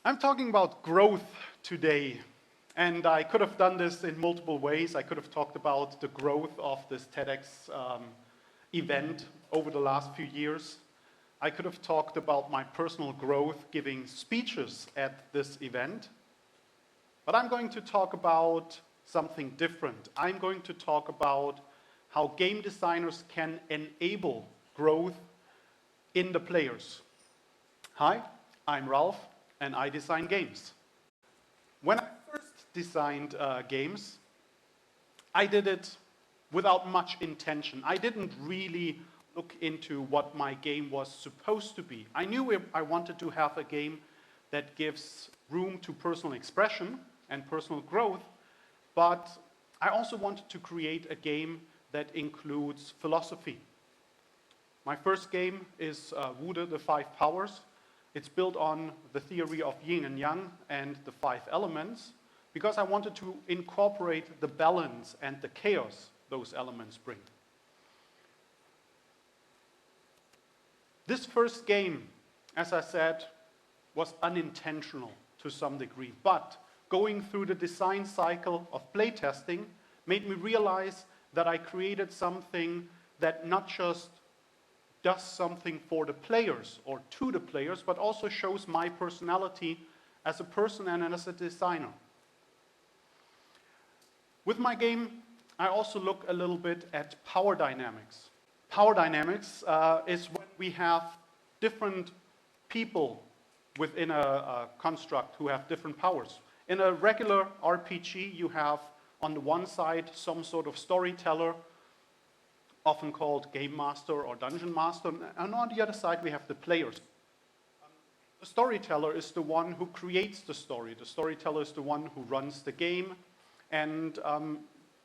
I'm talking about growth today, and I could have done this in multiple ways. I could have talked about the growth of this TEDx event over the last few years. I could have talked about my personal growth giving speeches at this event. But I'm going to talk about something different. I'm going to talk about how game designers can enable growth in the players. Hi, I'm Ralf, and I design games. When I first designed games, I did it without much intention. I didn't really look into what my game was supposed to be. I knew I wanted to have a game that gives room to personal expression and personal growth, but I also wanted to create a game that includes philosophy. My first game is BWYA, the 5 Powers. It's built on the theory of yin and yang and the 5 elements, because I wanted to incorporate the balance and the chaos those elements bring. This first game, as I said, was unintentional to some degree, but going through the design cycle of playtesting made me realize that I created something that not just does something for the players or to the players, but also shows my personality as a person and as a designer. With my game, I also look a little bit at power dynamics. Power dynamics is when we have different people within a construct who have different powers. In a regular RPG, you have on the one side some sort of storyteller, often called game master or dungeon master, and on the other side we have the players. The storyteller is the one who creates the story. The storyteller is the one who runs the game and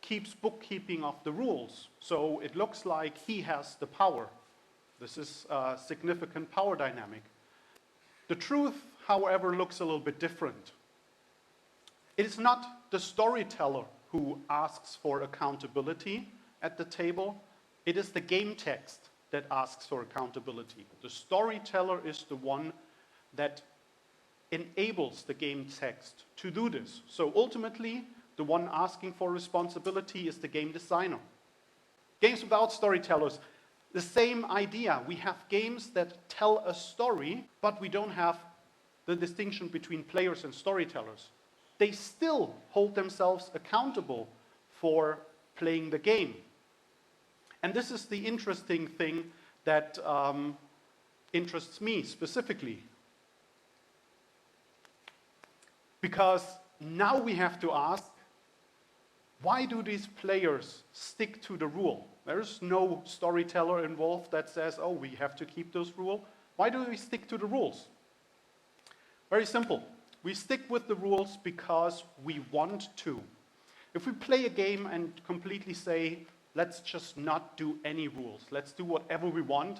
keeps bookkeeping of the rules. So it looks like he has the power. This is a significant power dynamic. The truth, however, looks a little bit different. It is not the storyteller who asks for accountability at the table. It is the game text that asks for accountability. The storyteller is the one that enables the game text to do this. So ultimately, the one asking for responsibility is the game designer. Games without storytellers, the same idea. We have games that tell a story, but we don't have the distinction between players and storytellers. They still hold themselves accountable for playing the game. And this is the interesting thing that interests me specifically. Because now we have to ask, why do these players stick to the rule? There's no storyteller involved that says, oh, we have to keep those rules. Why do we stick to the rules? Very simple. We stick with the rules because we want to. If we play a game and completely say, let's just not do any rules, let's do whatever we want,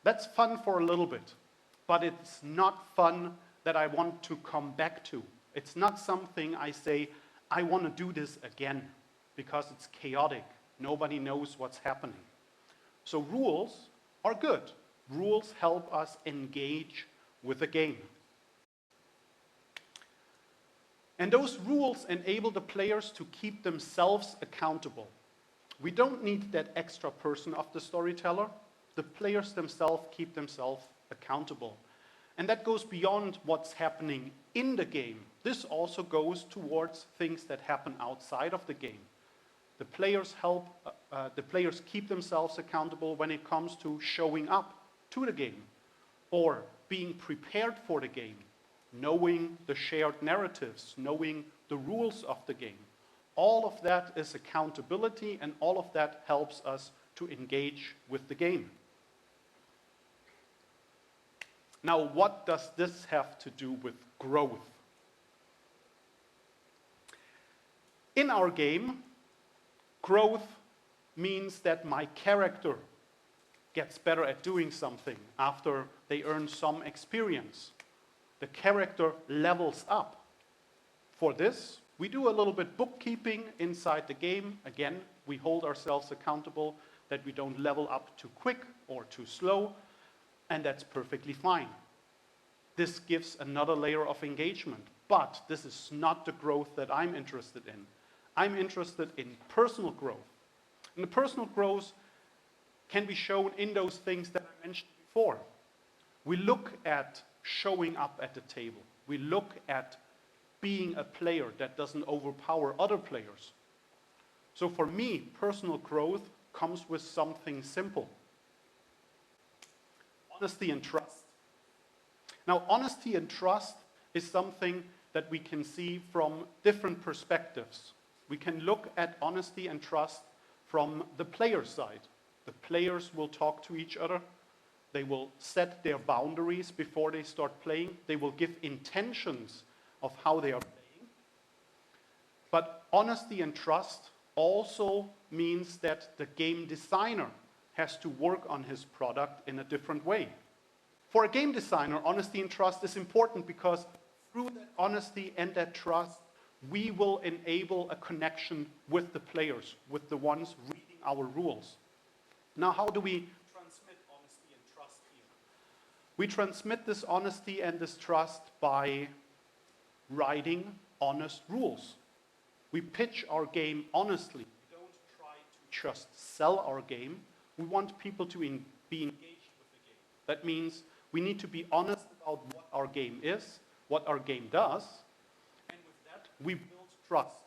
that's fun for a little bit. But it's not fun that I want to come back to. It's not something I say, I want to do this again, because it's chaotic. Nobody knows what's happening. So rules are good. Rules help us engage with the game. And those rules enable the players to keep themselves accountable. We don't need that extra person of the storyteller. The players themselves keep themselves accountable. And that goes beyond what's happening in the game. This also goes towards things that happen outside of the game. The players keep themselves accountable when it comes to showing up to the game or being prepared for the game, knowing the shared narratives, knowing the rules of the game. All of that is accountability, and all of that helps us to engage with the game. Now, what does this have to do with growth? In our game, growth means that my character gets better at doing something after they earn some experience. The character levels up. For this, we do a little bit bookkeeping inside the game. Again, we hold ourselves accountable that we don't level up too quick or too slow, and that's perfectly fine. this gives another layer of engagement. But this is not the growth that I'm interested in. I'm interested in personal growth. And the personal growth can be shown in those things that I mentioned before. We look at showing up at the table. We look at being a player that doesn't overpower other players. So for me, personal growth comes with something simple. Honesty and trust. Now, honesty and trust is something that we can see from different perspectives. We can look at honesty and trust from the player side. The players will talk to each other. They will set their boundaries before they start playing. They will give intentions of how they are playing. But honesty and trust also means that the game designer has to work on his product in a different way. For a game designer, honesty and trust is important because through that honesty and that trust, we will enable a connection with the players, with the ones reading our rules. Now, how do we transmit honesty and trust here? We transmit this honesty and this trust by writing honest rules. We pitch our game honestly. We don't try to just sell our game. We want people to be engaged with the game. That means we need to be honest about what our game is, what our game does, and with that, we build trust.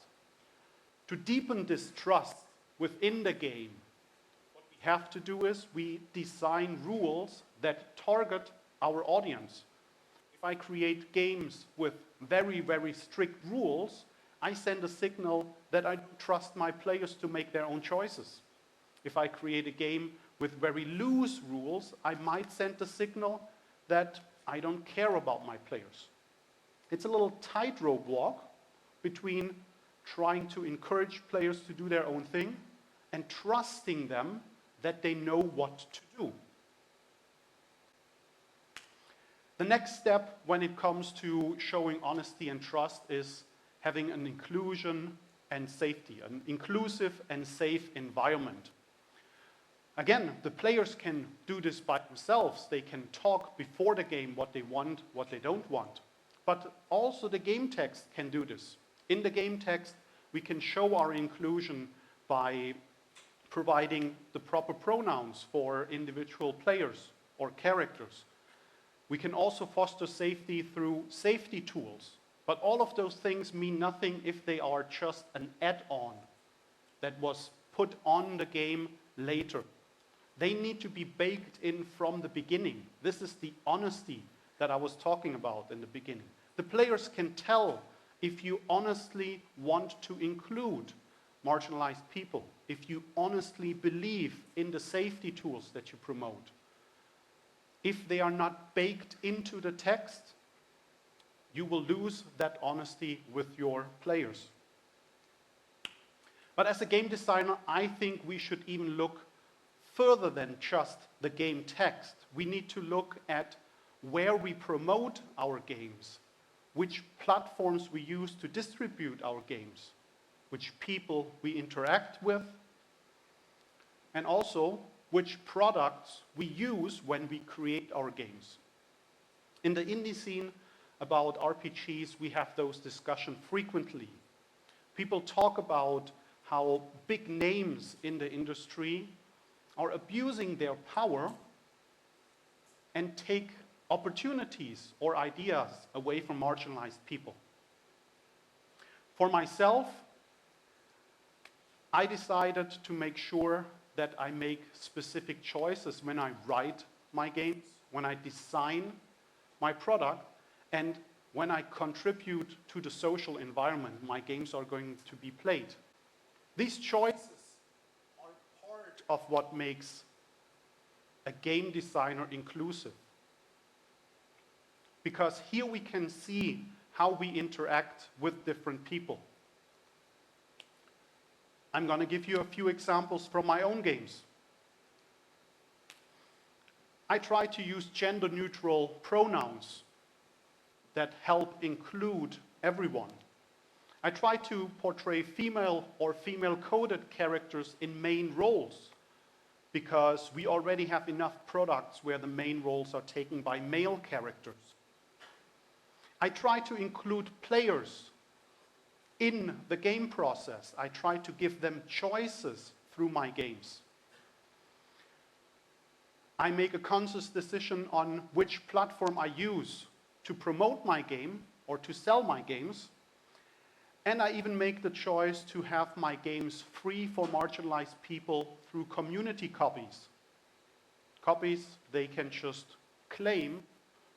To deepen this trust within the game, what we have to do is we design rules that target our audience. If I create games with very, very strict rules, I send a signal that I don't trust my players to make their own choices. If I create a game with very loose rules, I might send a signal that I don't care about my players. It's a little tightrope walk between trying to encourage players to do their own thing and trusting them that they know what to do. The next step when it comes to showing honesty and trust is having an inclusion and safety, an inclusive and safe environment. Again, the players can do this by themselves. They can talk before the game what they want, what they don't want. But also the game text can do this. In the game text, we can show our inclusion by providing the proper pronouns for individual players or characters. We can also foster safety through safety tools. But all of those things mean nothing if they are just an add-on that was put on the game later. They need to be baked in from the beginning. This is the honesty that I was talking about in the beginning. The players can tell if you honestly want to include marginalized people, if you honestly believe in the safety tools that you promote. If they are not baked into the text, you will lose that honesty with your players. But as a game designer, I think we should even look further than just the game text. We need to look at where we promote our games, which platforms we use to distribute our games, which people we interact with, and also which products we use when we create our games. In the indie scene about RPGs, we have those discussions frequently. People talk about how big names in the industry are abusing their power and take opportunities or ideas away from marginalized people. For myself, I decided to make sure that I make specific choices when I write my games, when I design my product, and when I contribute to the social environment my games are going to be played. These choices are part of what makes a game designer inclusive. Because here we can see how we interact with different people. I'm going to give you a few examples from my own games. I try to use gender-neutral pronouns that help include everyone. I try to portray female or female-coded characters in main roles because we already have enough products where the main roles are taken by male characters. I try to include players in the game process. I try to give them choices through my games. I make a conscious decision on which platform I use to promote my game or to sell my games. And I even make the choice to have my games free for marginalized people through community copies. Copies they can just claim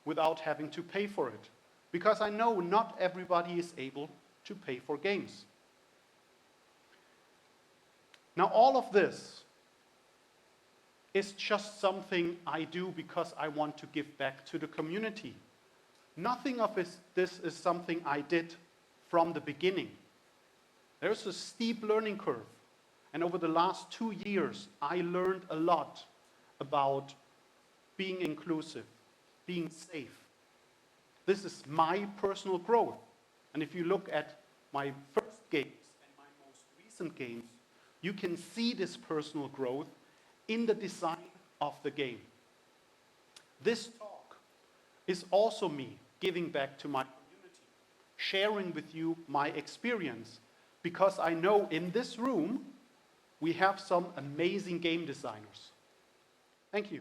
without having to pay for it. Because I know not everybody is able to pay for games. Now all of this is just something I do because I want to give back to the community. Nothing of this is something I did from the beginning. There's a steep learning curve. And over the last 2 years, I learned a lot about being inclusive, being safe. This is my personal growth. And if you look at my first games and my most recent games, you can see this personal growth in the design of the game. This talk is also me giving back to my community, sharing with you my experience, because I know in this room we have some amazing game designers. Thank you.